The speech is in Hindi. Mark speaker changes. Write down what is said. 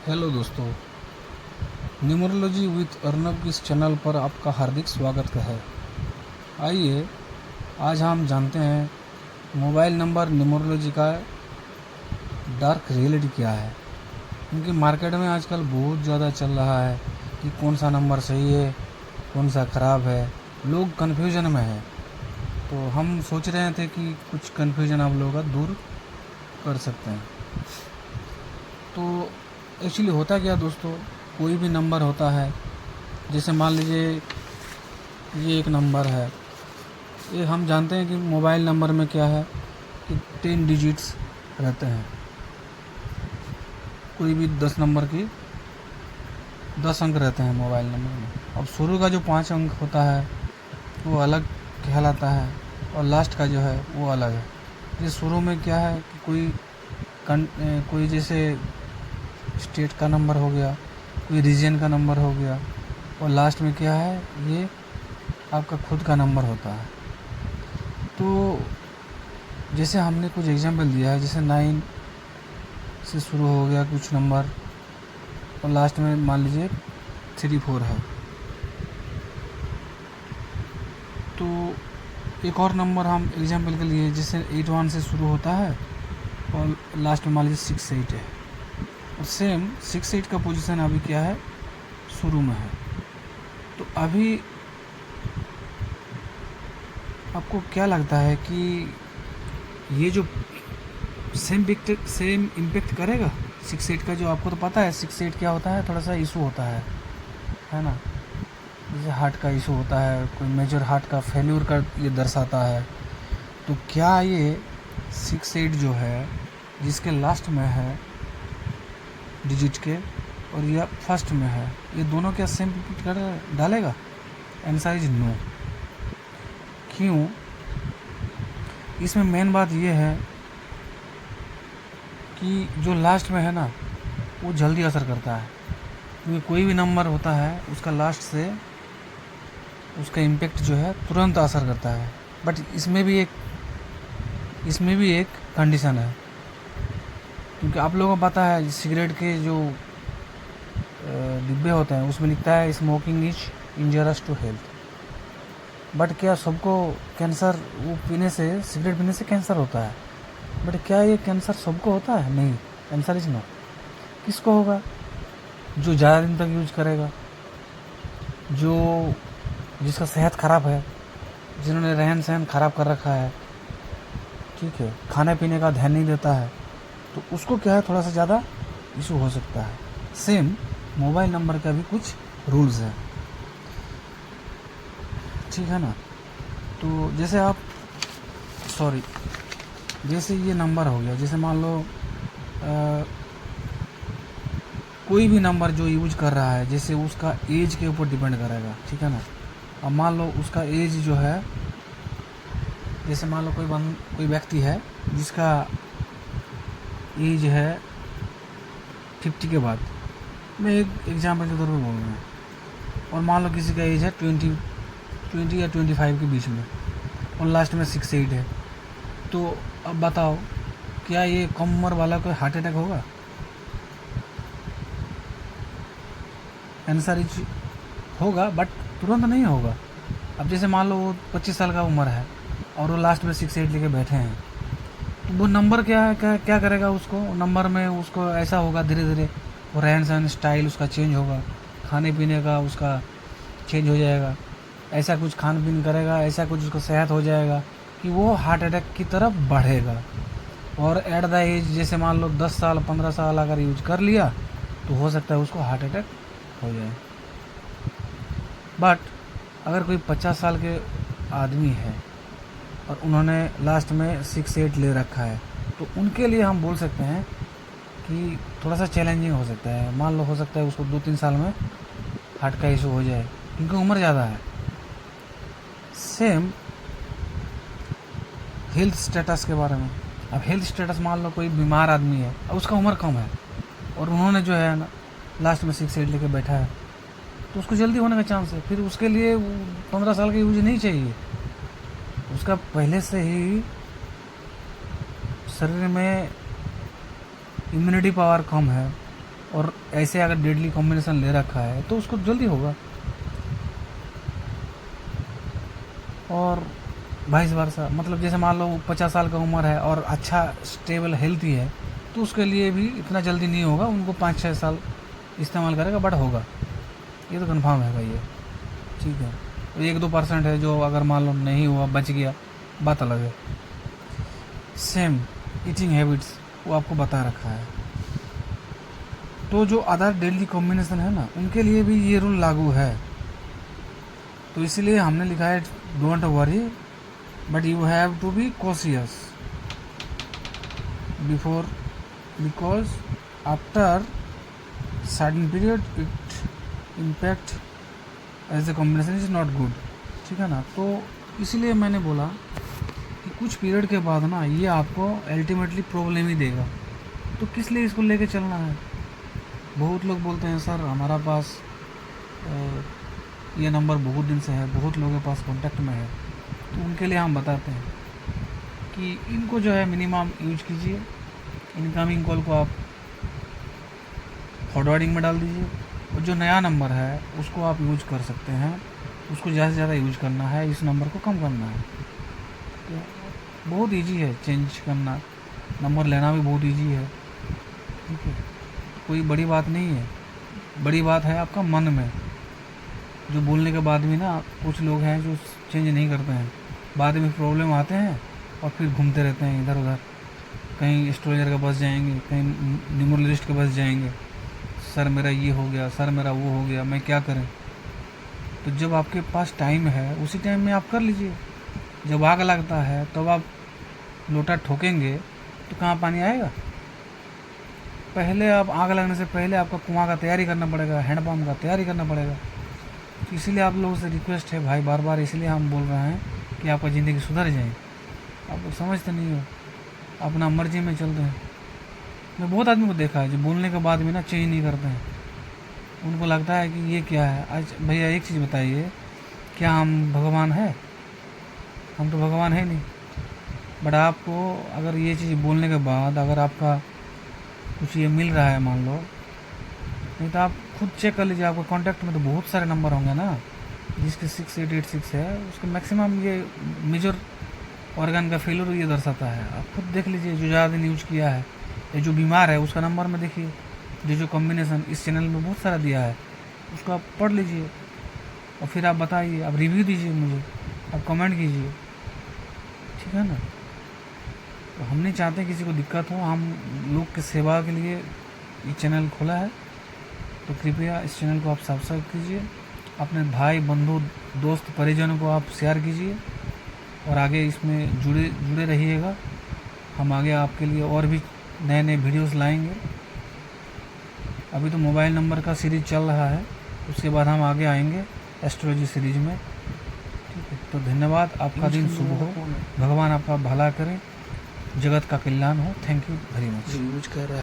Speaker 1: हेलो दोस्तों, न्यूमरोलॉजी विथ अर्नब की इस चैनल पर आपका हार्दिक स्वागत है। आइए आज हम जानते हैं मोबाइल नंबर न्यूमरोलॉजी का डार्क रियलिटी क्या है। क्योंकि मार्केट में आजकल बहुत ज़्यादा चल रहा है कि कौन सा नंबर सही है, कौन सा ख़राब है। लोग कन्फ्यूजन में है, तो हम सोच रहे थे कि कुछ कन्फ्यूजन आप लोगों का दूर कर सकते हैं। तो एक्चुअली होता क्या दोस्तों, कोई भी नंबर होता है, जैसे मान लीजिए ये एक नंबर है। ये हम जानते हैं कि मोबाइल नंबर में क्या है कि 10 डिजिट्स रहते हैं। कोई भी 10 नंबर की 10 अंक रहते हैं मोबाइल नंबर में। अब शुरू का जो 5 अंक होता है वो अलग कहलाता है और लास्ट का जो है वो अलग है। ये शुरू में क्या है कि कोई जैसे स्टेट का नंबर हो गया, कोई रीजन का नंबर हो गया, और लास्ट में क्या है, ये आपका खुद का नंबर होता है। तो जैसे हमने कुछ एग्जांपल दिया है, जैसे 9 से शुरू हो गया कुछ नंबर और लास्ट में मान लीजिए 3 4 है। तो एक और नंबर हम एग्जांपल के लिए, जैसे 81 से शुरू होता है और लास्ट में मान लीजिए 68 है। और सेम 68 का पोजीशन अभी क्या है, शुरू में है। तो अभी आपको क्या लगता है कि ये जो सेम इम्पेक्ट करेगा 68 का? जो आपको तो पता है 68 क्या होता है, थोड़ा सा इशू होता है ना। जैसे हार्ट का इशू होता है, कोई मेजर हार्ट का फेल्यूर का ये दर्शाता है। तो क्या ये 68 जो है, जिसके लास्ट में है डिजिट के और या फर्स्ट में है, ये दोनों क्या सेम इम्पेक्ट कर डालेगा? Answer is no. क्यों? इसमें मेन बात ये है कि जो लास्ट में है ना, वो जल्दी असर करता है। क्योंकि कोई भी नंबर होता है उसका लास्ट से उसका इम्पेक्ट जो है तुरंत असर करता है। बट इसमें भी एक कंडीशन है। क्योंकि आप लोगों को पता है सिगरेट के जो डिब्बे होते हैं उसमें लिखता है smoking is injurious to health. But क्या सबको कैंसर, वो पीने से, सिगरेट पीने से कैंसर होता है? बट क्या ये कैंसर सबको होता है? नहीं, कैंसर इज नो। किसको होगा? जो ज़्यादा दिन तक यूज करेगा, जिसका सेहत ख़राब है, जिन्होंने रहन सहन ख़राब कर रखा है, ठीक है, खाने पीने का ध्यान नहीं देता है, तो उसको क्या है, थोड़ा सा ज़्यादा इशू हो सकता है। सेम मोबाइल नंबर का भी कुछ रूल्स है, ठीक है ना। तो जैसे ये नंबर हो गया, जैसे मान लो कोई भी नंबर जो यूज कर रहा है, जैसे उसका एज के ऊपर डिपेंड करेगा, ठीक है ना। अब मान लो उसका एज जो है, जैसे मान लो कोई व्यक्ति है जिसका एज है 50 के बाद, मैं एक एग्जाम्पल के तौर पर बोल रहा हूँ, और मान लो किसी का एज है 20 या 25 के बीच में और लास्ट में 68 है। तो अब बताओ, क्या ये कम उम्र वाला कोई हार्ट अटैक होगा? आंसर इज होगा, बट तुरंत नहीं होगा। अब जैसे मान लो वो 25 साल का उम्र है और वो लास्ट में 68 लेके बैठे हैं, तो वो नंबर क्या करेगा उसको? नंबर में उसको ऐसा होगा, धीरे धीरे वो रहन सहन स्टाइल उसका चेंज होगा, खाने पीने का उसका चेंज हो जाएगा, ऐसा कुछ खान पीन करेगा, ऐसा कुछ उसका सेहत हो जाएगा कि वो हार्ट अटैक की तरफ बढ़ेगा। और एट द एज, जैसे मान लो 10 साल 15 साल अगर यूज कर लिया, तो हो सकता है उसको हार्ट अटैक हो जाए। बट अगर कोई 50 साल के आदमी है और उन्होंने लास्ट में 68 ले रखा है, तो उनके लिए हम बोल सकते हैं कि थोड़ा सा चैलेंजिंग हो सकता है। मान लो हो सकता है उसको 2-3 साल में हार्ट का इशू हो जाए, क्योंकि उम्र ज़्यादा है। सेम हेल्थ स्टेटस के बारे में। अब हेल्थ स्टेटस, मान लो कोई बीमार आदमी है और उसका उम्र कम है और उन्होंने जो है ना लास्ट में 68 लेके बैठा है, तो उसको जल्दी होने का चांस है। फिर उसके लिए 15 साल का यूज नहीं चाहिए। उसका पहले से ही शरीर में इम्यूनिटी पावर कम है, और ऐसे अगर डेडली कॉम्बिनेशन ले रखा है तो उसको जल्दी होगा, और वाइस वर्सा। मतलब जैसे मान लो 50 साल का उम्र है और अच्छा स्टेबल हेल्थी है तो उसके लिए भी इतना जल्दी नहीं होगा, उनको 5-6 साल इस्तेमाल करेगा बट होगा, ये तो कन्फर्म है भाई ये। ठीक है, 1-2% है जो अगर मान लो नहीं हुआ, बच गया, बात अलग है। सेम ईटिंग हैबिट्स वो आपको बता रखा है, तो जो अदर डेली कॉम्बिनेशन है ना उनके लिए भी ये रूल लागू है। तो इसलिए हमने लिखा है don't worry but you have to be cautious before, because after certain period it impact as a combination is not good. ठीक है ना, तो इसीलिए मैंने बोला कि कुछ पीरियड के बाद ना ये आपको अल्टीमेटली प्रॉब्लम ही देगा, तो किस लिए इसको लेके चलना है। बहुत लोग बोलते हैं सर हमारा पास ये नंबर बहुत दिन से है, बहुत लोगों के पास कांटेक्ट में है, तो उनके लिए हम बताते हैं कि इनको जो है मिनिमम यूज कीजिए। इनकमिंग कॉल को आप फॉरवर्डिंग में डाल दीजिए, और जो नया नंबर है उसको आप यूज कर सकते हैं, उसको ज़्यादा से ज़्यादा यूज करना है, इस नंबर को कम करना है। तो बहुत इजी है चेंज करना, नंबर लेना भी बहुत इजी है। ठीक है, कोई बड़ी बात नहीं है, बड़ी बात है आपका मन में, जो बोलने के बाद भी ना कुछ लोग हैं जो चेंज नहीं करते हैं, बाद में प्रॉब्लम आते हैं और फिर घूमते रहते हैं इधर उधर, कहीं एस्ट्रोलॉजर के पास जाएंगे, कहीं न्यूमरोलॉजिस्ट के पास जाएंगे, सर मेरा ये हो गया, सर मेरा वो हो गया, मैं क्या करें। तो जब आपके पास टाइम है उसी टाइम में आप कर लीजिए। जब आग लगता है तब तो आप लोटा ठोकेंगे तो कहाँ पानी आएगा। पहले आप आग लगने से पहले आपका कुआं का तैयारी करना पड़ेगा, हैंडपम्प का तैयारी करना पड़ेगा। तो इसीलिए आप लोगों से रिक्वेस्ट है भाई, बार बार इसलिए हम बोल रहे हैं कि आपका ज़िंदगी सुधर जाए। आप लोग समझते नहीं हो, अपना मर्जी में चलते हैं। मैं बहुत आदमी को देखा है जो बोलने के बाद भी ना चेंज नहीं करते हैं, उनको लगता है कि ये क्या है। आज भैया एक चीज़ बताइए, क्या हम भगवान है? हम तो भगवान है नहीं। बट आपको अगर ये चीज़ बोलने के बाद अगर आपका कुछ ये मिल रहा है मान लो, नहीं तो आप खुद चेक कर लीजिए, आपके कांटेक्ट में तो बहुत सारे नंबर होंगे ना, जिसके 6886 है उसके मैक्सिमम ये मेजर ऑर्गन का फेलियर ये दर्शाता है। आप खुद देख लीजिए, जो ज़्यादा दिन यूज किया है या जो बीमार है उसका नंबर में देखिए, जो कॉम्बिनेशन इस चैनल में बहुत सारा दिया है उसको आप पढ़ लीजिए और फिर आप बताइए, आप रिव्यू दीजिए मुझे, आप कमेंट कीजिए। ठीक है ना, तो हम नहीं चाहते किसी को दिक्कत हो, हम लोग की सेवा के लिए ये चैनल खोला है। तो कृपया इस चैनल को आप सब्सक्राइब कीजिए, अपने भाई बंधु दोस्त परिजनों को आप शेयर कीजिए और आगे इसमें जुड़े रहिएगा। हम आगे आपके लिए और भी नए नए वीडियोस लाएंगे। अभी तो मोबाइल नंबर का सीरीज़ चल रहा है, उसके बाद हम आगे आएंगे एस्ट्रोलॉजी सीरीज में। ठीक है, तो धन्यवाद, आपका दिन शुभ हो, भगवान आपका भला करें, जगत का कल्याण हो। Thank you very much. Use कर रहा है।